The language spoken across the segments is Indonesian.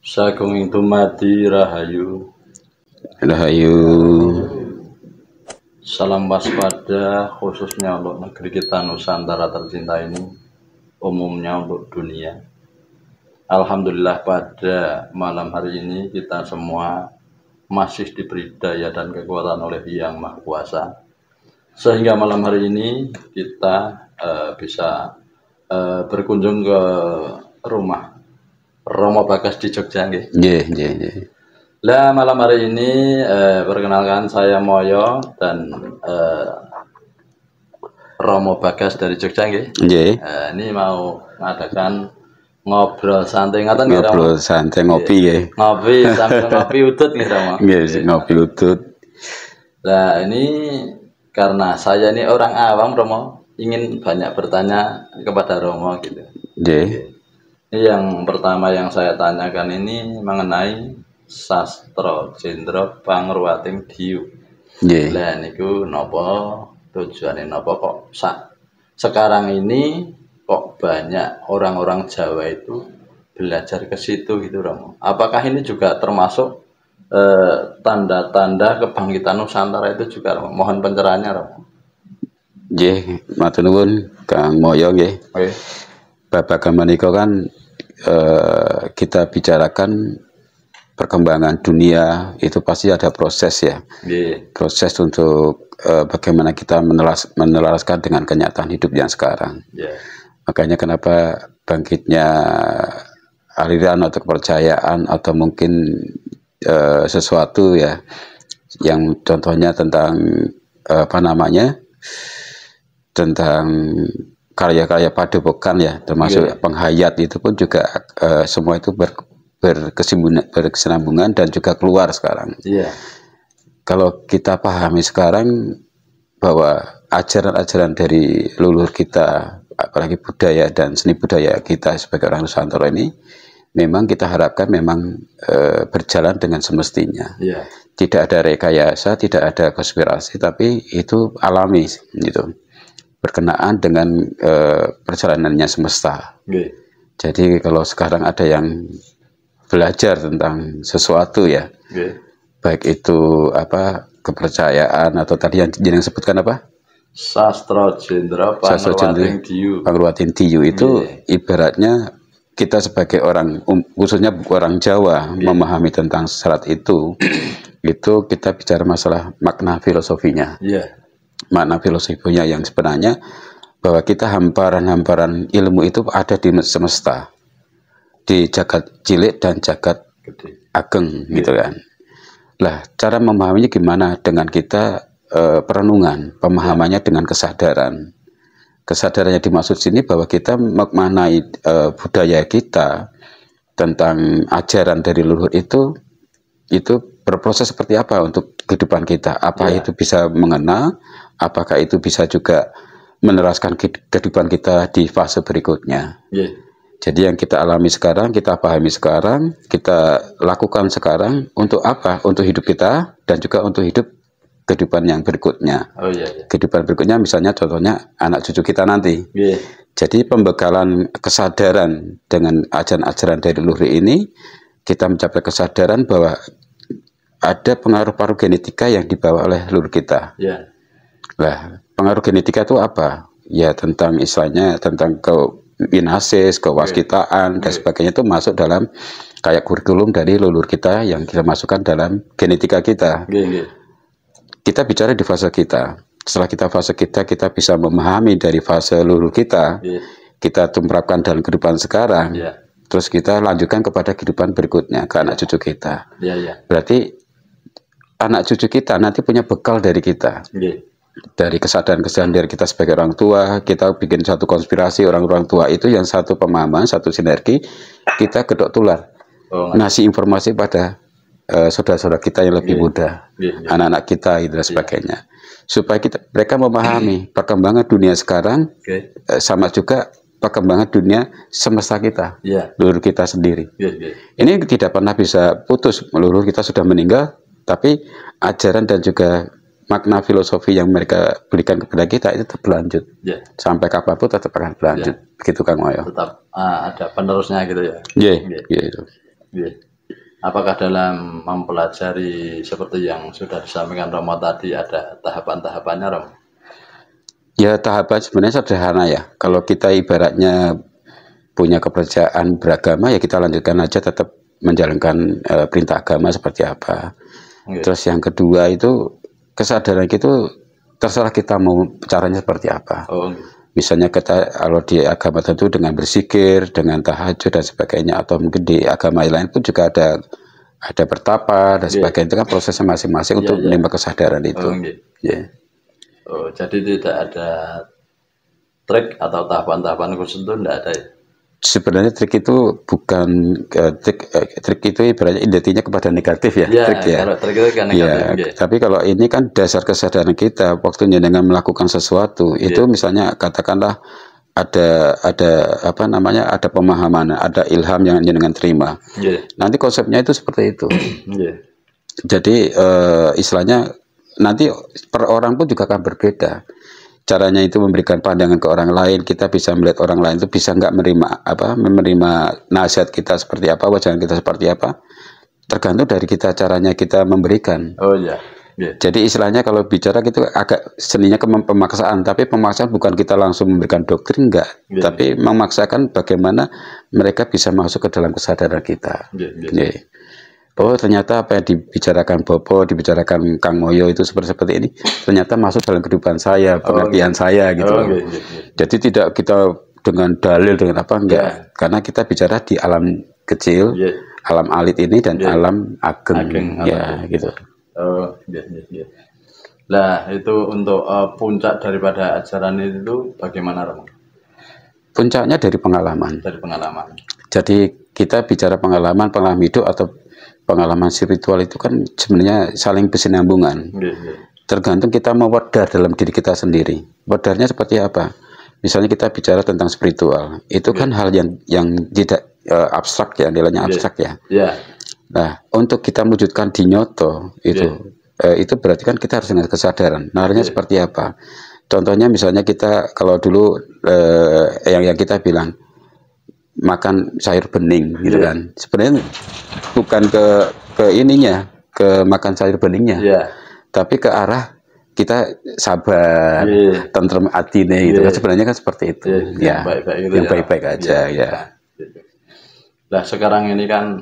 Sagung dumadi rahayu. Rahayu. Salam waspada khususnya untuk negeri kita Nusantara tercinta ini, umumnya untuk dunia. Alhamdulillah pada malam hari ini kita semua masih diberi daya dan kekuatan oleh Yang Maha Kuasa, sehingga malam hari ini kita bisa berkunjung ke rumah Romo Bagas di Jogja. Lah malam hari ini perkenalkan saya Moyo dan Romo Bagas dari Jogja. Ini mau mengadakan ngobrol santai, ngobrol santai, ngopi ya. Ngopi sambil ngopi utut nih Romo. Ngopi utut. Nah ini karena saya ini orang awam Romo, ingin banyak bertanya kepada Romo gitu. Ini yang pertama yang saya tanyakan ini mengenai Sastro Jendro Pangruwating Diyu. Lah niku napa tujuane, napa kok sekarang ini kok banyak orang-orang Jawa itu belajar ke situ gitu Romo. Apakah ini juga termasuk tanda-tanda kebangkitan Nusantara itu juga Romo? Mohon pencerahannya Romo. Nggih, matur nuwun Kang Moyo nggih. Babagan menika kan kita bicarakan perkembangan dunia itu pasti ada proses ya. Proses untuk bagaimana kita menelaraskan dengan kenyataan hidup yang sekarang. Makanya kenapa bangkitnya aliran atau kepercayaan atau mungkin sesuatu ya yang contohnya tentang apa namanya, tentang karya-karya padepokan ya, termasuk penghayat itu pun juga semua itu berkesinambungan dan juga keluar sekarang. Kalau kita pahami sekarang bahwa ajaran-ajaran dari leluhur kita, apalagi budaya dan seni budaya kita sebagai orang Nusantara ini, memang kita harapkan memang berjalan dengan semestinya. Tidak ada rekayasa, tidak ada konspirasi, tapi itu alami gitu, berkenaan dengan perjalanannya semesta. Jadi kalau sekarang ada yang belajar tentang sesuatu ya, baik itu apa kepercayaan atau tadi yang sebutkan apa? Sastro Jendro Pangruwating Diyu itu ibaratnya kita sebagai orang khususnya orang Jawa memahami tentang syarat itu kita bicara masalah makna filosofinya. Makna filosofinya yang sebenarnya bahwa kita hamparan-hamparan ilmu itu ada di semesta, di jagat cilik dan jagat ageng gitu kan. Lah cara memahaminya gimana? Dengan kita perenungan, pemahamannya dengan kesadaran. Kesadarannya dimaksud sini bahwa kita memaknai budaya kita tentang ajaran dari leluhur itu berproses seperti apa untuk kehidupan kita. Apa itu bisa mengena, apakah itu bisa juga meneraskan kehidupan kita di fase berikutnya. Jadi yang kita alami sekarang, kita pahami sekarang, kita lakukan sekarang untuk apa? Untuk hidup kita dan juga untuk hidup kehidupan yang berikutnya. Kehidupan berikutnya misalnya contohnya anak cucu kita nanti. Jadi pembekalan kesadaran dengan ajaran-ajaran dari leluhur ini, kita mencapai kesadaran bahwa ada pengaruh-pengaruh genetika yang dibawa oleh leluhur kita. Nah, pengaruh genetika itu apa? Ya tentang istilahnya tentang inasis, kewaskitaan dan sebagainya itu masuk dalam kayak kurikulum dari leluhur kita yang kita masukkan dalam genetika kita. Kita bicara di fase kita. Setelah kita fase kita bisa memahami dari fase leluhur kita. Kita tumprapkan dalam kehidupan sekarang. Terus kita lanjutkan kepada kehidupan berikutnya ke anak cucu kita. Berarti anak cucu kita nanti punya bekal dari kita. Dari kesadaran-kesadaran dari kita sebagai orang tua, kita bikin satu konspirasi orang-orang tua itu yang satu pemahaman, satu sinergi, kita gedok tular, ngasih informasi pada saudara-saudara kita yang lebih muda, anak-anak kita dan sebagainya, supaya mereka memahami perkembangan dunia sekarang, sama juga perkembangan dunia semesta kita, leluhur kita sendiri. Ini tidak pernah bisa putus, leluhur kita sudah meninggal, tapi ajaran dan juga makna filosofi yang mereka berikan kepada kita itu tetap berlanjut. Sampai kapanpun tetap akan berlanjut. Begitu Kang Moyo. Tetap ada penerusnya gitu ya. Gitu. Apakah dalam mempelajari seperti yang sudah disampaikan Romo tadi ada tahapan-tahapannya, Romo? Ya tahapan sebenarnya sederhana ya. Kalau kita ibaratnya punya kepercayaan beragama ya kita lanjutkan aja tetap menjalankan perintah agama seperti apa. Terus yang kedua itu kesadaran itu terserah kita mau caranya seperti apa. Misalnya kita kalau di agama tentu dengan berzikir, dengan tahajud dan sebagainya, atau mungkin di agama lain pun juga ada bertapa dan sebagainya. Itu kan prosesnya masing-masing untuk menimba kesadaran itu. Oh, jadi tidak ada trik atau tahapan-tahapan khusus itu tidak ada ya? Sebenarnya trik itu bukan trik itu ibaratnya identinya kepada negatif ya, trik ya. Kalau trik itu kan negatif. Tapi kalau ini kan dasar kesadaran kita waktu dengan melakukan sesuatu itu misalnya katakanlah ada apa namanya, ada pemahaman, ada ilham yang dengan terima. Nanti konsepnya itu seperti itu. Jadi istilahnya nanti per orang pun juga akan berbeda. Caranya itu memberikan pandangan ke orang lain, kita bisa melihat orang lain itu bisa nggak menerima nasihat kita seperti apa, wajahan kita seperti apa, tergantung dari kita caranya kita memberikan. Jadi istilahnya kalau bicara gitu agak seninya pemaksaan, tapi pemaksaan bukan kita langsung memberikan doktrin enggak, tapi memaksakan bagaimana mereka bisa masuk ke dalam kesadaran kita. Oh ternyata apa yang dibicarakan Bopo, dibicarakan Kang Moyo itu seperti ini, ternyata masuk dalam kehidupan saya, pengertian saya gitu. Jadi tidak kita dengan dalil dengan apa enggak, karena kita bicara di alam kecil, alam alit ini dan alam ageng ya gitu. Nah itu untuk puncak daripada ajaran itu bagaimana, Romo? Puncaknya dari pengalaman. Jadi kita bicara pengalaman hidup atau pengalaman spiritual itu kan sebenarnya saling bersinambungan. Tergantung kita mau wedar dalam diri kita sendiri. Wedarnya seperti apa? Misalnya kita bicara tentang spiritual, itu kan hal yang tidak abstrak ya, nilainya abstrak ya. Nah, untuk kita wujudkan di nyoto itu berarti kan kita harus dengan kesadaran. Naranya seperti apa? Contohnya misalnya kita kalau dulu yang kita bilang makan sayur bening gitu kan. Sebenarnya bukan ke ininya, ke makan sayur beningnya. Tapi ke arah kita sabar, tentrem atine gitu kan, sebenarnya kan seperti itu. Yang baik-baik aja ya. Nah sekarang ini kan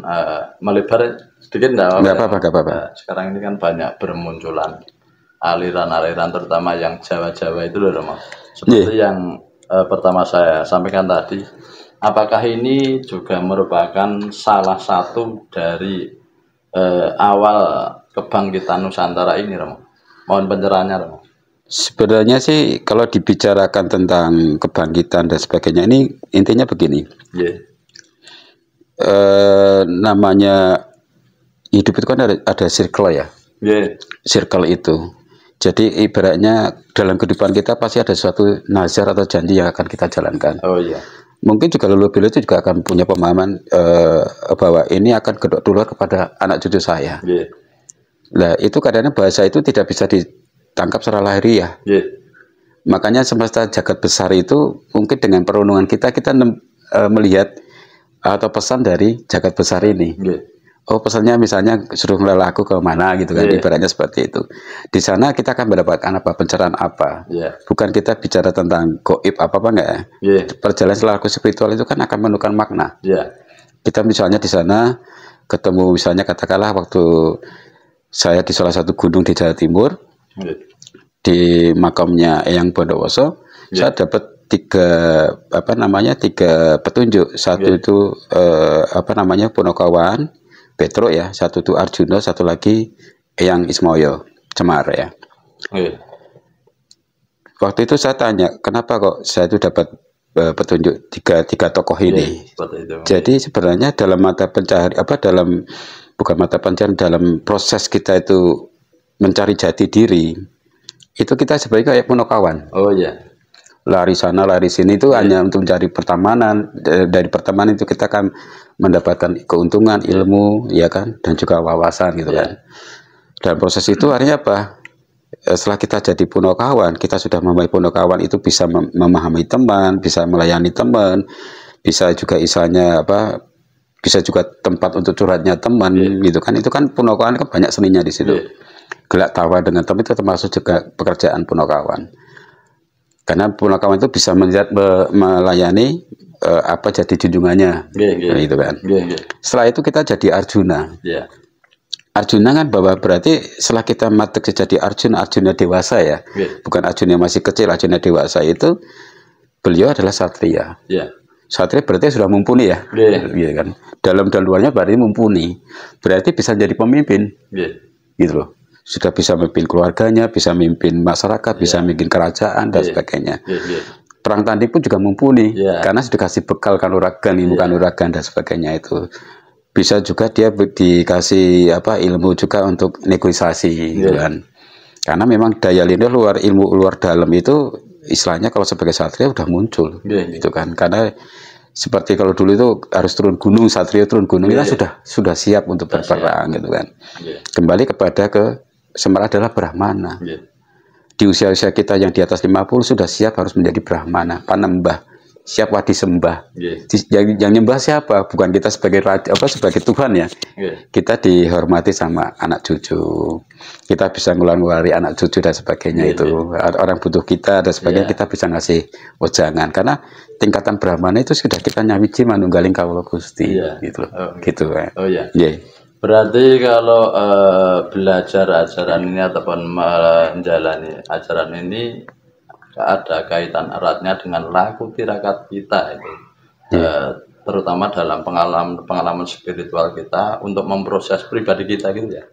melebar sedikit enggak apa-apa. Sekarang ini kan banyak bermunculan aliran-aliran terutama yang Jawa-Jawa itu loh, Romo. Seperti yang pertama saya sampaikan tadi, apakah ini juga merupakan salah satu dari awal kebangkitan Nusantara ini, Romo? Mohon pencerahannya, Romo. Sebenarnya sih kalau dibicarakan tentang kebangkitan dan sebagainya ini intinya begini. Namanya hidup itu kan ada circle ya. Circle itu. Jadi ibaratnya dalam kehidupan kita pasti ada suatu nazar atau janji yang akan kita jalankan. Mungkin juga leluhur itu juga akan punya pemahaman bahwa ini akan kedua kepada anak cucu saya. Nah itu kadang-kadang bahasa itu tidak bisa ditangkap secara lahiriah. Makanya semesta jagat besar itu mungkin dengan perenungan kita melihat atau pesan dari jagat besar ini. Oh pesannya misalnya suruh ngelelah aku ke mana gitu kan, ibaratnya seperti itu. Di sana kita akan mendapatkan apa, pencerahan apa. Bukan kita bicara tentang goib apa enggak. Perjalanan selaku spiritual itu kan akan menentukan makna. Kita misalnya di sana ketemu, misalnya katakanlah waktu saya di salah satu gunung di Jawa Timur, di makamnya Eyang Bondowoso, saya dapat tiga petunjuk. Satu itu Punokawan Petro ya, satu itu Arjuna, satu lagi Eyang Ismoyo Cemar ya. Waktu itu saya tanya, kenapa kok saya itu dapat petunjuk tiga tokoh ini? Jadi sebenarnya dalam mata pencahari bukan mata pencaharian, dalam proses kita itu mencari jati diri, itu kita sebagai kayak Punokawan. Lari sana lari sini itu hanya untuk mencari pertemanan. Dari pertemanan itu kita akan mendapatkan keuntungan, ilmu ya kan, dan juga wawasan gitu kan. Dan proses itu artinya apa? Setelah kita jadi Punokawan, kita sudah memahami Punokawan itu bisa memahami teman, bisa melayani teman, bisa juga istilahnya bisa juga tempat untuk curhatnya teman gitu kan. Itu kan Punokawan kan banyak seninya di situ. Gelak tawa dengan teman itu termasuk juga pekerjaan Punokawan. Karena Punokawan itu bisa melihat melayani apa jadi junjungannya, gitu kan. Setelah itu kita jadi Arjuna. Arjuna kan bahwa berarti setelah kita matek jadi Arjuna dewasa ya, bukan Arjuna masih kecil, Arjuna dewasa itu beliau adalah satria. Satria berarti sudah mumpuni ya, gitu kan. Dalam dan luarnya berarti mumpuni, berarti bisa jadi pemimpin, gitu loh. Sudah bisa memimpin keluarganya, bisa memimpin masyarakat, bisa memimpin kerajaan dan sebagainya. Perang tanding pun juga mumpuni, karena sudah kasih bekal kanuragan, ilmu kanuragan dan sebagainya itu. Bisa juga dia dikasih apa ilmu juga untuk negosiasi, gitu kan. Karena memang daya lidah luar ilmu luar dalam itu istilahnya kalau sebagai satria udah muncul, gitu kan. Karena seperti kalau dulu itu harus turun gunung, satria turun gunung, kita sudah siap untuk berperang, gitu kan. Kembali kepada Semar adalah Brahmana. Di usia-usia kita yang di atas 50 sudah siap harus menjadi Brahmana, panembah. Siap wadi sembah. Yang nyembah siapa? Bukan kita sebagai raja, sebagai Tuhan ya. Kita dihormati sama anak cucu. Kita bisa ngeluari anak cucu dan sebagainya itu. Orang butuh kita dan sebagainya kita bisa ngasih wejangan. Karena tingkatan Brahmana itu sudah kita nyawiji manunggaling kawula Gusti. Gitu. Gitu. Berarti kalau belajar ajaran ini ataupun menjalani ajaran ini ada kaitan eratnya dengan laku tirakat kita itu, terutama dalam pengalaman spiritual kita untuk memproses pribadi kita gitu ya.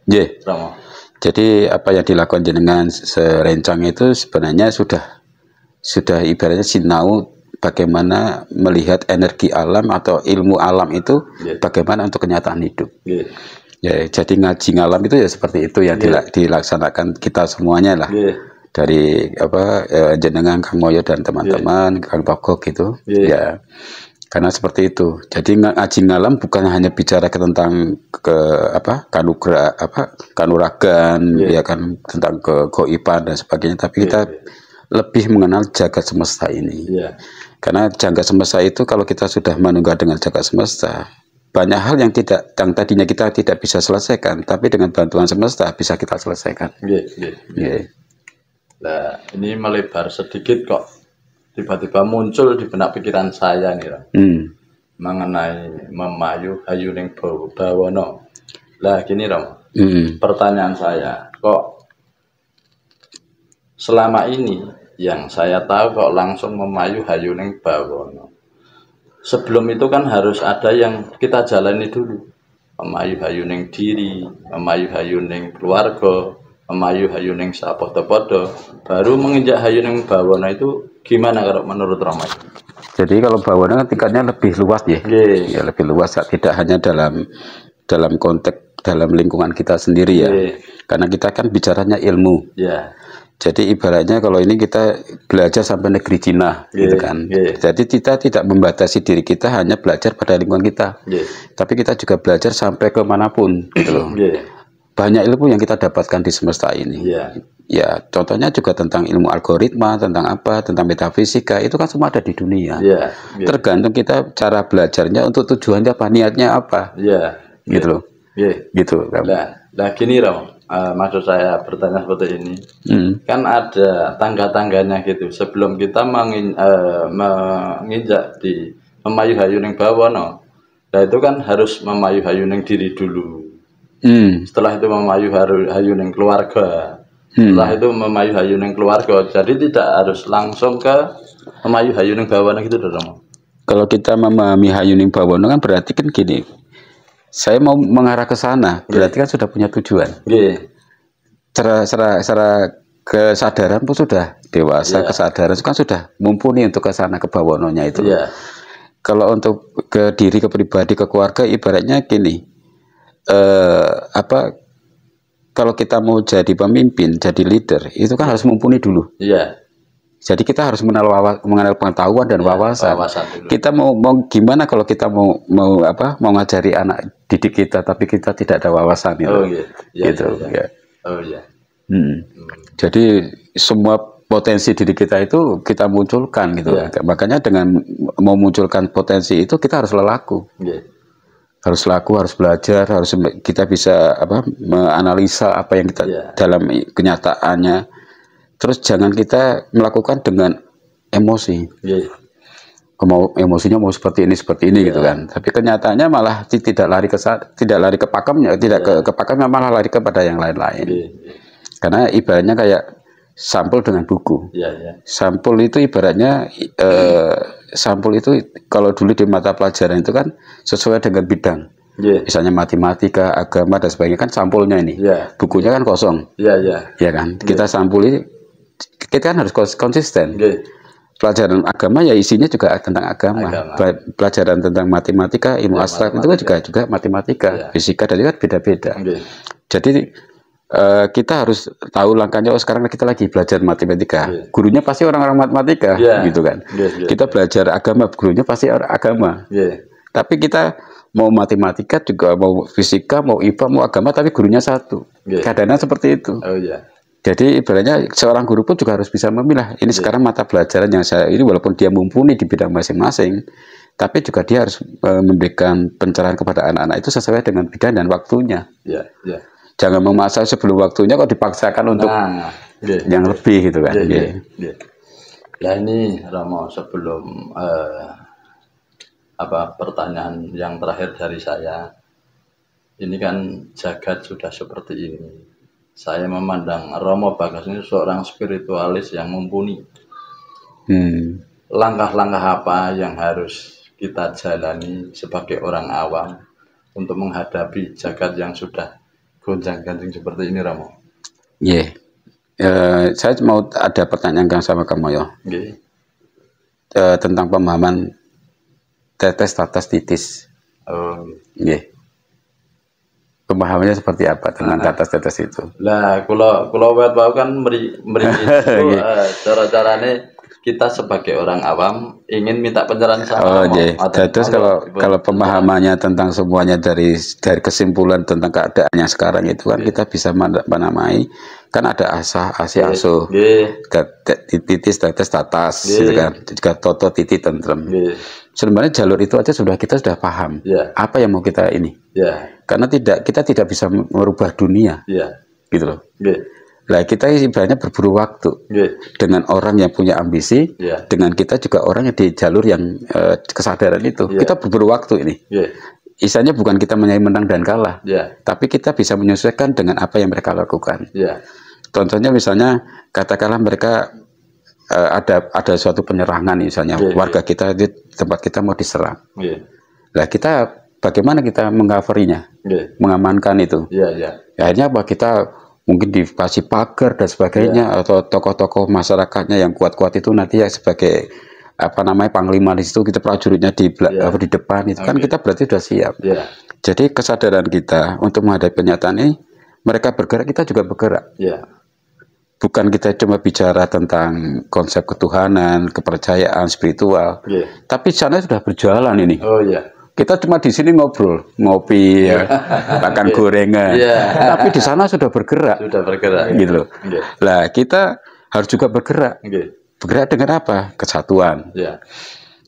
Jadi apa yang dilakukan jenengan serencang itu sebenarnya sudah ibaratnya sinau bagaimana melihat energi alam atau ilmu alam itu bagaimana untuk kenyataan hidup. Ya, jadi ngaji ngalam itu ya seperti itu yang dilaksanakan kita semuanya lah. Dari jenengan Kang Moyo dan teman-teman Kang Togok gitu ya, karena seperti itu. Jadi ngaji ngalam bukan hanya bicara tentang kanuragan ya kan, tentang kegoiban dan sebagainya, tapi kita lebih mengenal jagat semesta ini. Karena jagat semesta itu kalau kita sudah menunggah dengan jagat semesta, banyak hal yang tadinya kita tidak bisa selesaikan, tapi dengan bantuan semesta bisa kita selesaikan. Nah, ini melebar sedikit kok, tiba-tiba muncul di benak pikiran saya nih, mengenai memayu hayuning bawono. Lah gini Rom, pertanyaan saya, kok selama ini yang saya tahu kok langsung memayu hayuning bawono. Sebelum itu kan harus ada yang kita jalani dulu, memayu hayuning diri, memayu hayuning keluarga, memayu hayuning sapodo-podo, baru menginjak hayuning bawono. Itu gimana kalau menurut Rama? Jadi kalau bawono kan tingkatnya lebih luas ya, ya lebih luas, tidak hanya dalam konteks dalam lingkungan kita sendiri ya, karena kita kan bicaranya ilmu. Jadi ibaratnya kalau ini kita belajar sampai negeri Cina, gitu kan. Jadi kita tidak membatasi diri kita hanya belajar pada lingkungan kita, tapi kita juga belajar sampai kemanapun, gitu loh. Banyak ilmu yang kita dapatkan di semesta ini. Ya, contohnya juga tentang ilmu algoritma, tentang tentang metafisika, itu kan semua ada di dunia. Tergantung kita cara belajarnya, untuk tujuannya apa, niatnya apa. Gitu loh. Gitu. Nah, gini Ram, maksud saya bertanya seperti ini. Kan ada tangga-tangganya gitu. Sebelum kita menginjak di memayu hayuning bawono, nah itu kan harus memayu hayuning diri dulu. Setelah itu memayu hayuning keluarga, setelah itu memayu hayuning keluarga. Jadi tidak harus langsung ke memayu hayuning bawono gitu dong. Kalau kita memahami hayuning bawono kan berarti kan gini, saya mau mengarah ke sana, berarti kan sudah punya tujuan. Secara kesadaran pun sudah dewasa, kesadaran itu kan sudah mumpuni untuk ke sana, ke bawononya itu. Kalau untuk ke diri, ke pribadi, ke keluarga, ibaratnya gini. Kalau kita mau jadi pemimpin, jadi leader, itu kan harus mumpuni dulu. Jadi kita harus mengenal pengetahuan dan wawasan. Kita mau gimana kalau kita mau ngajari anak didik kita, tapi kita tidak ada wawasan itu. Jadi semua potensi diri kita itu kita munculkan gitu. Makanya dengan memunculkan potensi itu kita harus lelaku. harus laku, harus belajar, harus kita bisa apa menganalisa apa yang kita dalam kenyataannya. Terus jangan kita melakukan dengan emosi. Mau emosinya mau seperti ini gitu kan. Tapi kenyataannya malah tidak lari ke pakemnya, ke pakemnya, malah lari kepada yang lain-lain. Karena ibaratnya kayak sampul dengan buku. Sampul itu ibaratnya sampul itu kalau dulu di mata pelajaran itu kan sesuai dengan bidang. Misalnya matematika, agama dan sebagainya kan sampulnya ini. Bukunya kan kosong. Ya kan. Kita sampuli, kita kan harus konsisten. Pelajaran agama ya isinya juga tentang agama. Pelajaran tentang matematika, ilmu abstrak itu juga matematika, fisika dan juga beda-beda. Jadi kita harus tahu langkahnya. Oh, sekarang kita lagi belajar matematika. Gurunya pasti orang-orang matematika, gitu kan. Kita belajar agama, gurunya pasti orang agama. Tapi kita mau matematika juga, mau fisika, mau IPA, mau agama, tapi gurunya satu. Kadang-kadang seperti itu. Jadi ibaratnya seorang guru pun juga harus bisa memilah. Ini sekarang mata pelajaran yang saya ini walaupun dia mumpuni di bidang masing-masing, tapi juga dia harus memberikan pencerahan kepada anak-anak itu sesuai dengan bidang dan waktunya. Jangan memaksa sebelum waktunya kok dipaksakan untuk yang lebih gitu kan. Nah ini Romo, sebelum pertanyaan yang terakhir dari saya, ini kan jagat sudah seperti ini. Saya memandang Romo Bagas ini seorang spiritualis yang mumpuni. Langkah-langkah apa yang harus kita jalani sebagai orang awam untuk menghadapi jagat yang sudah gonjang-ganjing seperti ini, Romo? Saya mau ada pertanyaan yang sama kamu ya. Tentang pemahaman tetes, tatas, titis. Pemahamannya seperti apa tentang tetes-tetes itu? Lah, kalau wet bau kan beri cara-caranya kita sebagai orang awam ingin minta pencerahan sama. Terus kalau pemahamannya tentang semuanya dari kesimpulan tentang keadaan yang sekarang itu kan kita bisa menamai kan ada asah, asih, asuh, titis, tetes, tatas, gitu kan, juga toto, titi, tentrem. Sebenarnya jalur itu aja kita sudah paham apa yang mau kita ini. Karena kita tidak bisa merubah dunia, gitu loh. Nah, kita ibaratnya berburu waktu dengan orang yang punya ambisi, dengan kita juga orang yang di jalur yang kesadaran itu. Kita berburu waktu ini. Istilahnya bukan kita menang dan kalah, tapi kita bisa menyesuaikan dengan apa yang mereka lakukan. Contohnya misalnya katakanlah mereka ada suatu penyerangan misalnya, warga kita di tempat kita mau diserang. Nah, kita bagaimana kita mengcoverinya, mengamankan itu? Akhirnya apa, kita mungkin dikasih pagar dan sebagainya, atau tokoh-tokoh masyarakatnya yang kuat-kuat itu nanti ya sebagai panglima di situ, kita prajuritnya di depan itu kan kita berarti sudah siap. Jadi kesadaran kita untuk menghadapi kenyataan ini, mereka bergerak, kita juga bergerak. Bukan kita cuma bicara tentang konsep ketuhanan, kepercayaan, spiritual, tapi sana sudah berjalan ini. Kita cuma di sini ngobrol, ngopi, makan gorengan, tapi di sana sudah bergerak, gitu loh. Lah kita harus juga bergerak, bergerak dengan apa? Kesatuan.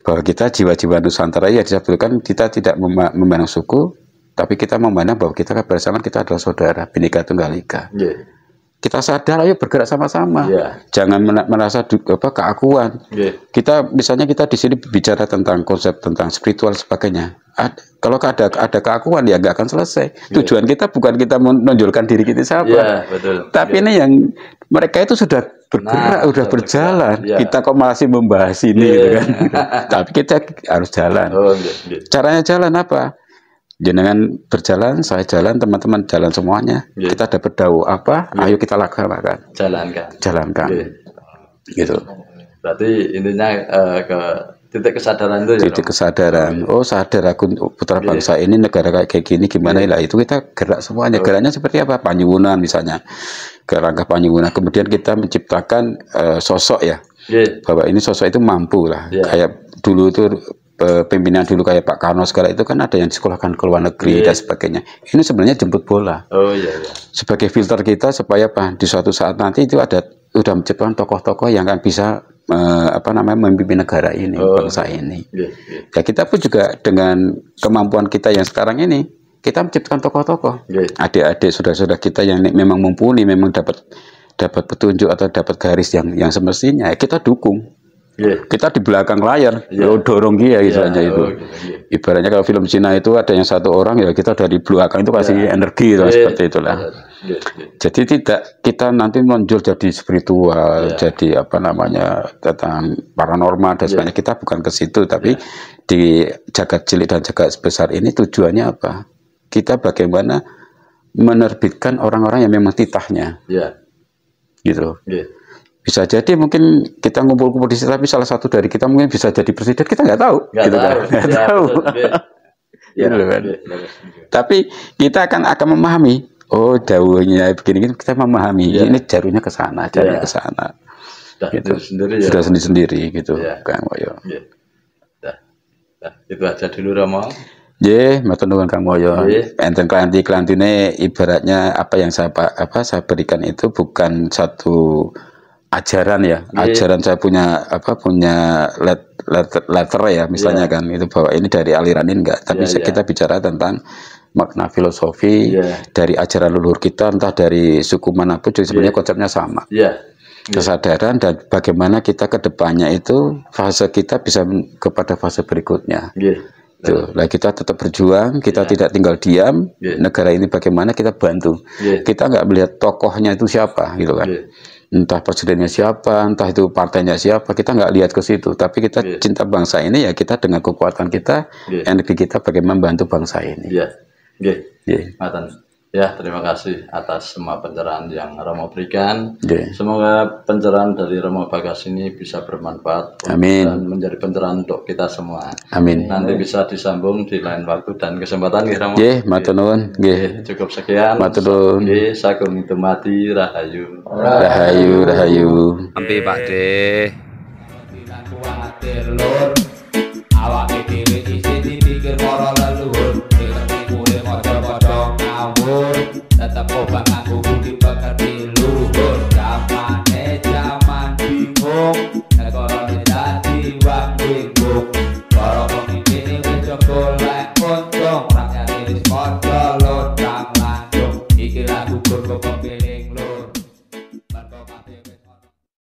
Bahwa kita jiwa-jiwa Nusantara ya disebutkan kita tidak memandang suku, tapi kita memandang bahwa kita bersama, kita adalah saudara, Bhinneka Tunggal Ika. Kita sadar, ayo bergerak sama-sama. Jangan merasa keakuan. Kita misalnya kita di sini bicara tentang konsep tentang spiritual sebagainya. Kalau ada keakuan ya nggak akan selesai. Tujuan kita bukan kita menonjolkan diri kita siapa. Tapi ini yang mereka itu sudah bergerak, sudah berjalan. Kita kok masih membahas ini, gitu kan? Tapi kita harus jalan. Caranya jalan apa? Jangan berjalan, saya jalan, teman-teman jalan semuanya. Kita dapat dawuh apa? Ayo kita laksanakan. Jalankan. Gitu. Berarti intinya ke titik kesadaran itu ya. Titik kesadaran. Oh, sadar aku putra bangsa ini, negara kayak gini gimana lah, itu kita gerak semuanya. Geraknya seperti apa? Panyuwunan misalnya. Ke rangka panyuwunan. Kemudian kita menciptakan sosok ya. Bahwa ini sosok itu mampu lah. Kayak dulu itu pimpinan dulu kayak Pak Karno segala itu kan ada yang disekolahkan ke luar negeri dan sebagainya. Ini sebenarnya jemput bola. Sebagai filter kita supaya di suatu saat nanti itu udah menciptakan tokoh-tokoh yang akan bisa memimpin negara ini, bangsa ini. Ya kita pun juga dengan kemampuan kita yang sekarang ini, kita menciptakan tokoh-tokoh, adik-adik saudara-saudara kita yang memang mumpuni, memang dapat petunjuk atau dapat garis yang semestinya, kita dukung. Kita di belakang layar, dorong dia misalnya itu. Ibaratnya kalau film Cina itu ada yang satu orang, ya kita dari belakang itu kasih energi seperti itulah. Jadi tidak kita nanti menonjol jadi spiritual, jadi tentang paranormal dan sebagainya. Kita bukan ke situ, tapi di jagat cilik dan jagat besar ini tujuannya apa? Kita bagaimana menerbitkan orang-orang yang memang titahnya, gitu. Bisa jadi mungkin kita ngumpul-ngumpul di situ, tapi salah satu dari kita mungkin bisa jadi presiden, kita nggak tahu. Nggak tahu. Tapi kita akan memahami, oh jauhnya begini, kita memahami, ini jarunya ke sana, jarunya ke sana. Gitu. Sudah sendiri-sendiri gitu, Kang Moyo. Itu aja dulu, Romo. Matur nuwun Kang Moyo. Enten kelanti-kelantine ibaratnya apa yang saya berikan itu bukan satu ajaran ya, ajaran saya punya letter ya misalnya kan, itu bahwa ini dari aliran ini enggak, tapi kita bicara tentang makna filosofi dari ajaran leluhur kita, entah dari suku manapun, jadi sebenarnya konsepnya sama. Kesadaran dan bagaimana kita ke depannya itu fase kita bisa kepada fase berikutnya. Nah, kita tetap berjuang, kita tidak tinggal diam. Negara ini bagaimana kita bantu. Kita nggak melihat tokohnya itu siapa, gitu kan. Entah presidennya siapa, entah itu partainya siapa, kita nggak lihat ke situ. Tapi kita cinta bangsa ini, ya kita dengan kekuatan kita, energi kita bagaimana membantu bangsa ini. Terima kasih atas semua pencerahan yang Romo berikan. Semoga pencerahan dari Romo Bagas ini bisa bermanfaat dan menjadi pencerahan untuk kita semua. Amin. Nanti bisa disambung di lain waktu dan kesempatan, Romo. Matur nuwun. Cukup sekian. Matur nuwun. Sagung Dumadi, Rahayu. Rahayu. Ambil Pak De.